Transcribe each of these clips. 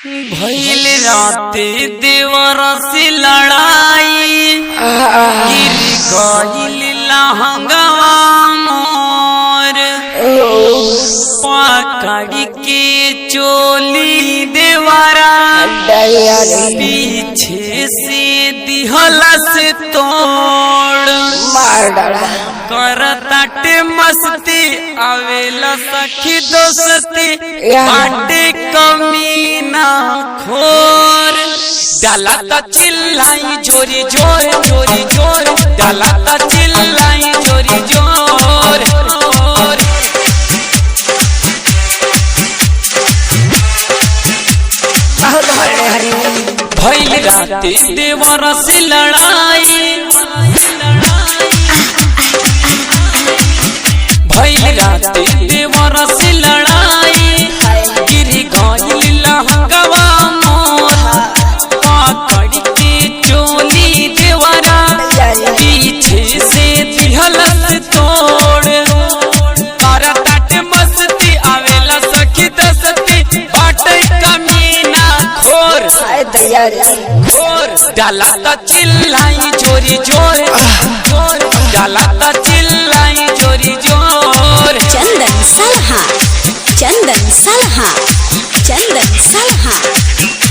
भइल राते देवर से लड़ाई गिर गइल लहंगवा मोर पकड़ के चोली देवरा पीछे से दिहलस तोड़ करताटे मस्ती आवेला सखी दोस्ती बाटे कमीना खोर डाला ता चिल्लाई जोरी जोर जोरी जोर डाला ता चिल्लाई जोरी जोर भइल राते देवर से लड़ाई भइल राते देवर से लड़ाई गिर गइल लहंगवा मोर पकड़ के चोली देवरा पीछे से दिहलस तोड़ करताटे मस्ती आवेला सखी दस्ती बाटे कमीना खोर डाला ता चिल्लाई जोरी जोर जोर डाला ता चिल्लाई जोरी जोर चंदन सलहा चंदन सलहा चंदन सलहा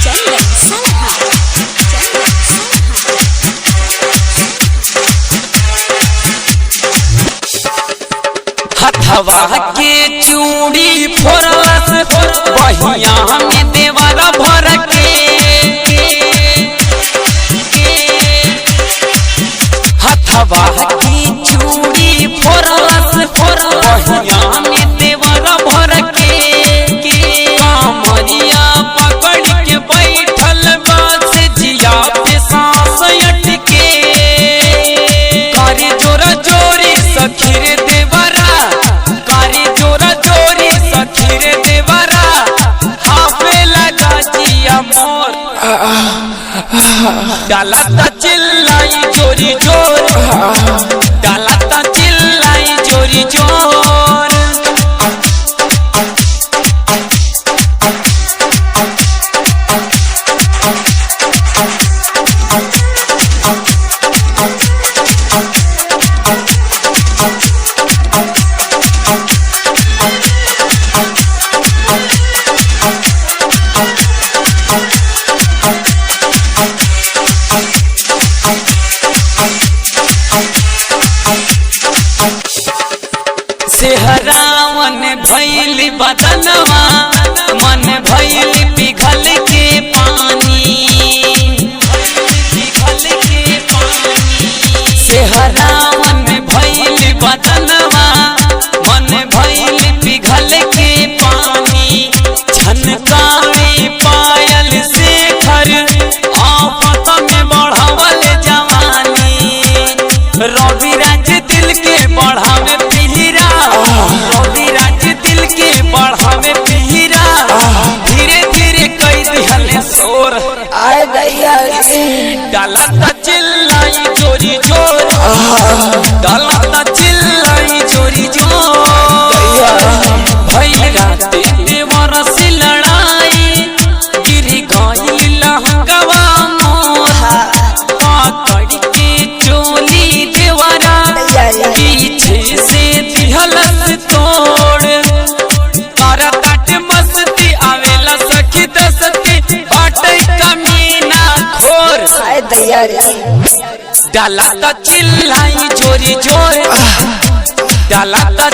चंदन सलहा हथवा के चूड़ी फोरलस बहिया में देवरा भर के हथवा की चूड़ी फोरलस बहिया में देवरा भर के कामरिया पकड़ के बैठल बस जिया पे सांस अटके करे जोरा जोरी सखीर देवरा करे जोरा जोरी सखीर देवरा हाफे लगा जिया मोर डाला ता चिल्लाई जोरी जोर डाला ता चिल्लाई जोरी जोर सेहरावन भइल बदनवा मन भइल पिघल के पानी पिघल के पानी सेहरावन भइल बदनवा मन भइल पिघल के पानी झनकावे पायल से घर आफत में बढ़ावल जवानी रवि राज दिल के बढ़ावे पिहिरा रवि राज दिल के बढ़ावे पिहिरा धीरे धीरे कई दिहले शोर डाला ता चिल्लाई जोरी जोर डाला ता चिल्लाई जोरी जोर भइल राते देवर से लड़ाई गिर गइल लहंगवा मोर पकड़ के चोली देवरा पीछे से दिहलस तोड़ करताटे मस्ती आवेला सखी दस्ती बाटे कमीना खोर डाला ता चिल्लाई जोरी जोर डाला ता